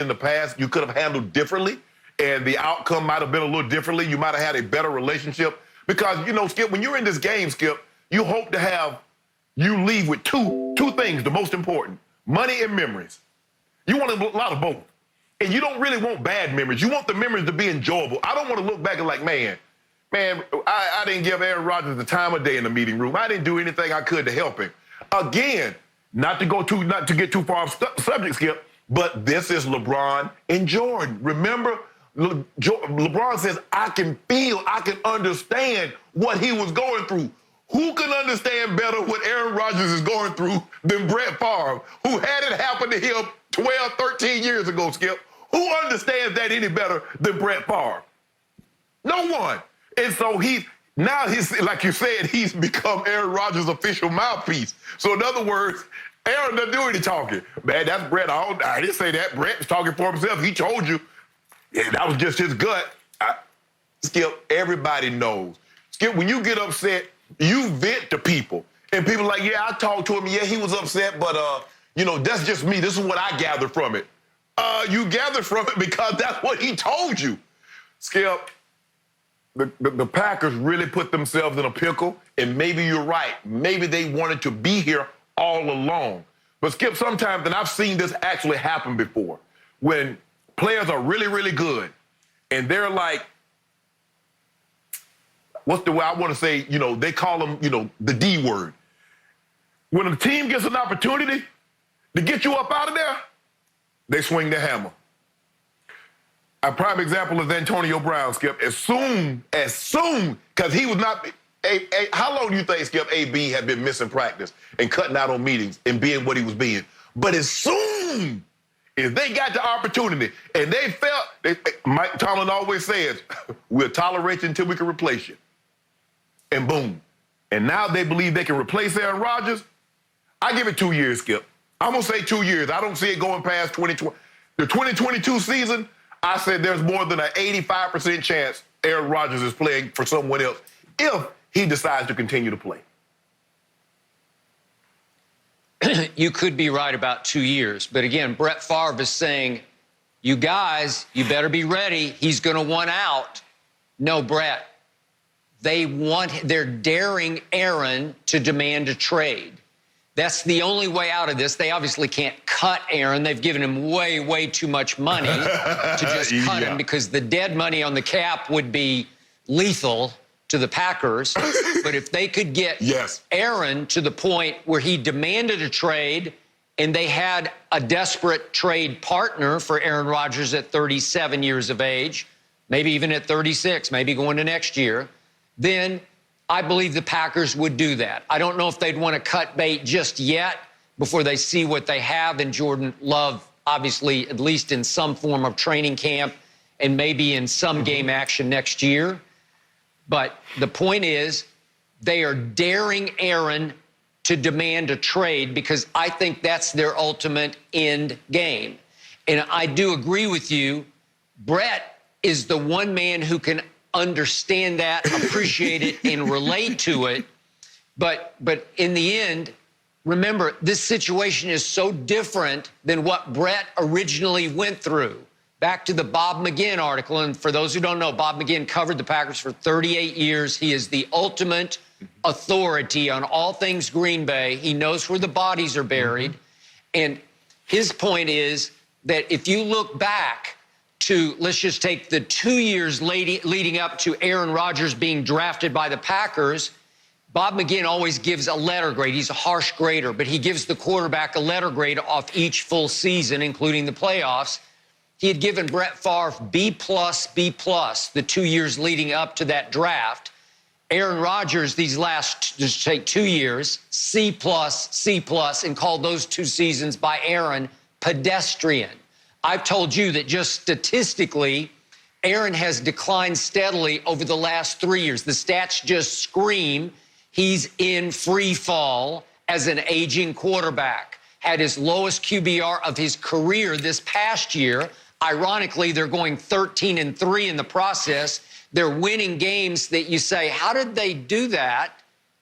in the past you could have handled differently, and the outcome might have been a little differently. You might have had a better relationship. Because, you know, Skip, when you're in this game, Skip, you hope to have you leave with two things, the most important: money and memories. You want a lot of both. And you don't really want bad memories. You want the memories to be enjoyable. I don't want to look back and like, man, I didn't give Aaron Rodgers the time of day in the meeting room. I didn't do anything I could to help him. Again, not to get too far off subject, Skip, but this is LeBron and Jordan. Remember, LeBron says, I can understand what he was going through. Who can understand better what Aaron Rodgers is going through than Brett Favre, who had it happen to him 12, 13 years ago, Skip? Who understands that any better than Brett Favre? No one. And so he's, like you said, he's become Aaron Rodgers' official mouthpiece. So in other words, Aaron doesn't do any talking. Man, that's Brett. I didn't say that. Brett's talking for himself. He told you. Yeah, that was just his gut. Skip, everybody knows. Skip, when you get upset, you vent to people. And people are like, yeah, I talked to him. Yeah, he was upset, but, you know, that's just me. This is what I gathered from it. You gathered from it because that's what he told you. Skip, the Packers really put themselves in a pickle, and maybe you're right. Maybe they wanted to be here all along. But, Skip, sometimes, and I've seen this actually happen before, when players are really, really good, and they're like, what's the way I want to say, you know, they call them, you know, the D word. When a team gets an opportunity to get you up out of there, they swing the hammer. A prime example is Antonio Brown, Skip. As soon, because he was not, how long do you think, Skip, AB had been missing practice and cutting out on meetings and being what he was being? But as soon as they got the opportunity and they felt, Mike Tomlin always says, we'll tolerate you until we can replace you. And boom. And now they believe they can replace Aaron Rodgers. I give it 2 years, Skip. I'm going to say 2 years. I don't see it going past 2020. The 2022 season, I said there's more than an 85% chance Aaron Rodgers is playing for someone else if he decides to continue to play. You could be right about 2 years. But again, Brett Favre is saying, you guys, you better be ready. He's going to want out. No, Brett. They're daring Aaron to demand a trade. That's the only way out of this. They obviously can't cut Aaron. They've given him way, way too much money to just cut him, because the dead money on the cap would be lethal to the Packers. But if they could get Aaron to the point where he demanded a trade and they had a desperate trade partner for Aaron Rodgers at 37 years of age, maybe even at 36, maybe going to next year, then I believe the Packers would do that. I don't know if they'd want to cut bait just yet before they see what they have in Jordan Love, obviously, at least in some form of training camp and maybe in some game action next year. But the point is, they are daring Aaron to demand a trade because I think that's their ultimate end game. And I do agree with you. Brett is the one man who can understand that, appreciate it, and relate to it. But in the end, remember, this situation is so different than what Brett originally went through. Back to the Bob McGinn article, and for those who don't know, Bob McGinn covered the Packers for 38 years. He is the ultimate authority on all things Green Bay. He knows where the bodies are buried. And his point is that if you look back to, let's just take the 2 years leading up to Aaron Rodgers being drafted by the Packers, Bob McGinn always gives a letter grade. He's a harsh grader, but he gives the quarterback a letter grade off each full season, including the playoffs. He had given Brett Favre B+, B+, the 2 years leading up to that draft. Aaron Rodgers, these last, just take 2 years, C+, C+, and called those 2 seasons by Aaron pedestrian. I've told you that just statistically, Aaron has declined steadily over the last 3 years. The stats just scream he's in free fall as an aging quarterback. Had his lowest QBR of his career this past year. Ironically, they're going 13-3 in the process. They're winning games that you say, how did they do that?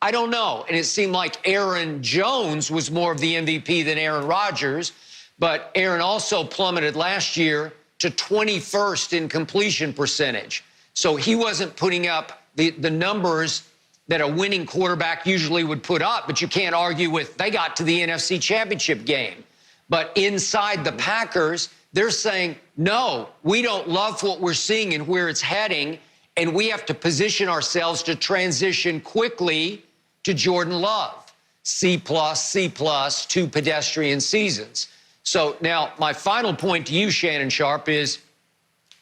I don't know. And it seemed like Aaron Jones was more of the MVP than Aaron Rodgers. But Aaron also plummeted last year to 21st in completion percentage. So he wasn't putting up the numbers that a winning quarterback usually would put up, but you can't argue with they got to the NFC Championship game. But inside the Packers, they're saying, no, we don't love what we're seeing and where it's heading, and we have to position ourselves to transition quickly to Jordan Love. C+, 2 pedestrian seasons. So now my final point to you, Shannon Sharpe, is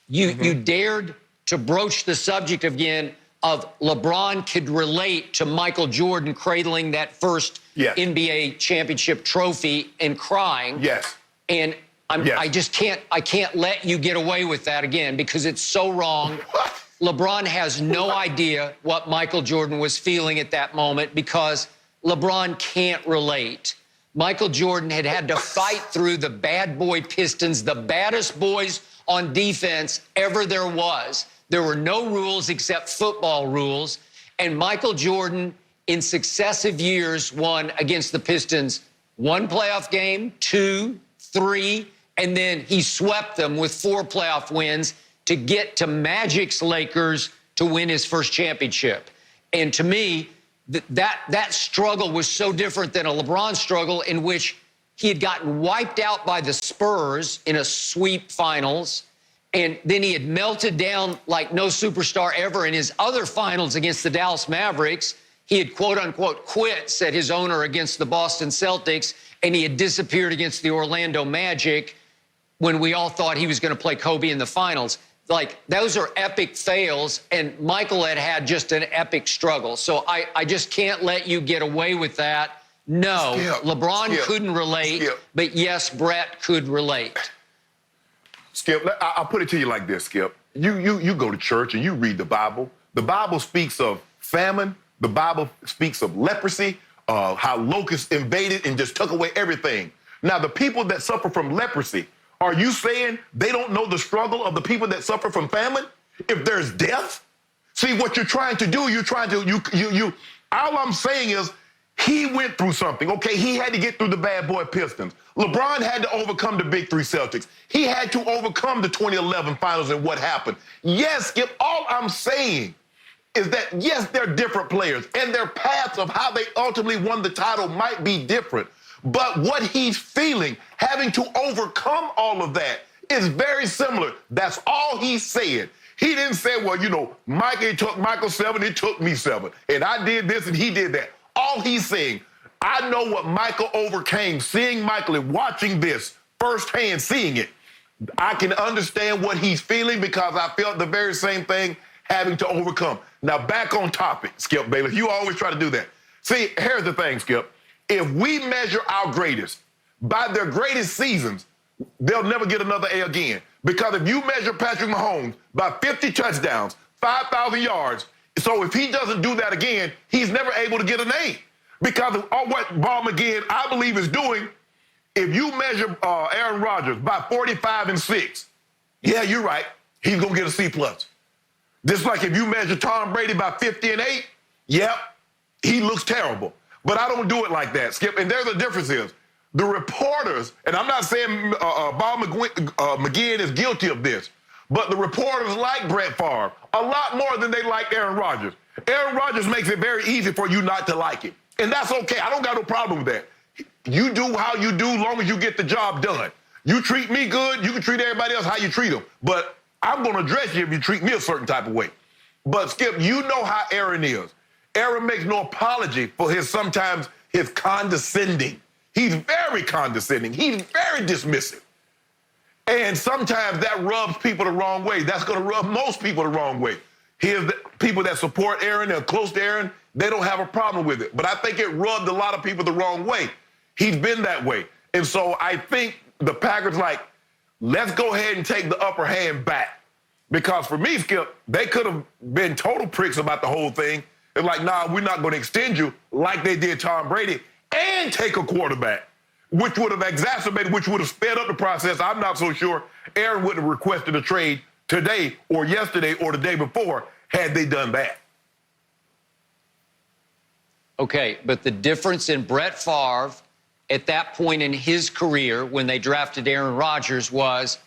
you dared to broach the subject again of LeBron could relate to Michael Jordan cradling that first NBA championship trophy and crying. Yes. And I just can't let you get away with that again because it's so wrong. LeBron has no idea what Michael Jordan was feeling at that moment because LeBron can't relate. Michael Jordan had to fight through the bad boy Pistons, the baddest boys on defense ever there was. There were no rules except football rules. And Michael Jordan, in successive years, won against the Pistons 1 playoff game, 2, 3, and then he swept them with 4 playoff wins to get to Magic's Lakers to win his first championship. And to me, that struggle was so different than a LeBron struggle in which he had gotten wiped out by the Spurs in a sweep finals, and then he had melted down like no superstar ever in his other finals against the Dallas Mavericks. He had, quote-unquote, quit, said his owner, against the Boston Celtics, and he had disappeared against the Orlando Magic when we all thought he was going to play Kobe in the finals. Like, those are epic fails, and Michael had just an epic struggle. So I just can't let you get away with that. No, LeBron couldn't relate, but yes, Brett could relate. Skip, I'll put it to you like this, Skip. You go to church and you read the Bible. The Bible speaks of famine. The Bible speaks of leprosy, how locusts invaded and just took away everything. Now, the people that suffer from leprosy, are you saying they don't know the struggle of the people that suffer from famine? If there's death? See, what you're trying to do, all I'm saying is he went through something, okay? He had to get through the bad boy Pistons. LeBron had to overcome the Big Three Celtics. He had to overcome the 2011 finals and what happened. Yes, Skip, all I'm saying is that, yes, they're different players, and their paths of how they ultimately won the title might be different. But what he's feeling, having to overcome all of that, is very similar. That's all he said. He didn't say, well, it took Michael 7, it took me 7. And I did this and he did that. All he's saying, I know what Michael overcame, seeing Michael and watching this firsthand, seeing it. I can understand what he's feeling because I felt the very same thing having to overcome. Now, back on topic, Skip Bayless. You always try to do that. See, here's the thing, Skip. If we measure our greatest by their greatest seasons, they'll never get another A again. Because if you measure Patrick Mahomes by 50 touchdowns, 5,000 yards, so if he doesn't do that again, he's never able to get an A. Because of what Bob McGinn, I believe, is doing, if you measure Aaron Rodgers by 45 and 6, yeah, you're right, he's going to get a C+. Just like if you measure Tom Brady by 50 and 8, yep, he looks terrible. But I don't do it like that, Skip. And there's a difference is the reporters, and I'm not saying Bob McGinn is guilty of this, but the reporters like Brett Favre a lot more than they like Aaron Rodgers. Aaron Rodgers makes it very easy for you not to like him. And that's okay. I don't got no problem with that. You do how you do long as you get the job done. You treat me good, you can treat everybody else how you treat them. But I'm going to address you if you treat me a certain type of way. But, Skip, you know how Aaron is. Aaron makes no apology for sometimes his condescending. He's very condescending. He's very dismissive. And sometimes that rubs people the wrong way. That's going to rub most people the wrong way. Here's the people that support Aaron and are close to Aaron, they don't have a problem with it. But I think it rubbed a lot of people the wrong way. He's been that way. And so I think the Packers let's go ahead and take the upper hand back. Because for me, Skip, they could have been total pricks about the whole thing. They're like, nah, we're not going to extend you like they did Tom Brady and take a quarterback, which would have exacerbated, which would have sped up the process. I'm not so sure Aaron would have requested a trade today or yesterday or the day before had they done that. Okay, but the difference in Brett Favre at that point in his career when they drafted Aaron Rodgers was,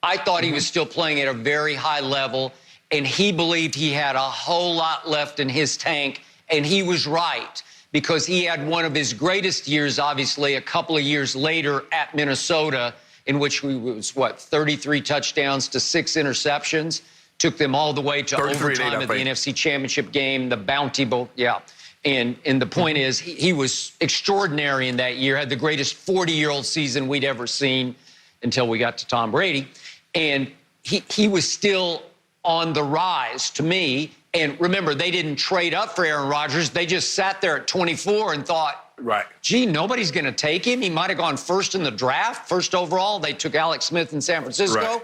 I thought he was still playing at a very high level, and he believed he had a whole lot left in his tank, and he was right because he had one of his greatest years, obviously, a couple of years later at Minnesota, in which he was, 33 touchdowns to 6 interceptions, took them all the way to overtime at the NFC Championship game, the Bounty Bowl, And the point is, he was extraordinary in that year, had the greatest 40-year-old season we'd ever seen until we got to Tom Brady. And he was still on the rise to me. And remember, they didn't trade up for Aaron Rodgers. They just sat there at 24 and thought, gee, nobody's going to take him. He might have gone first in the draft, first overall. They took Alex Smith in San Francisco.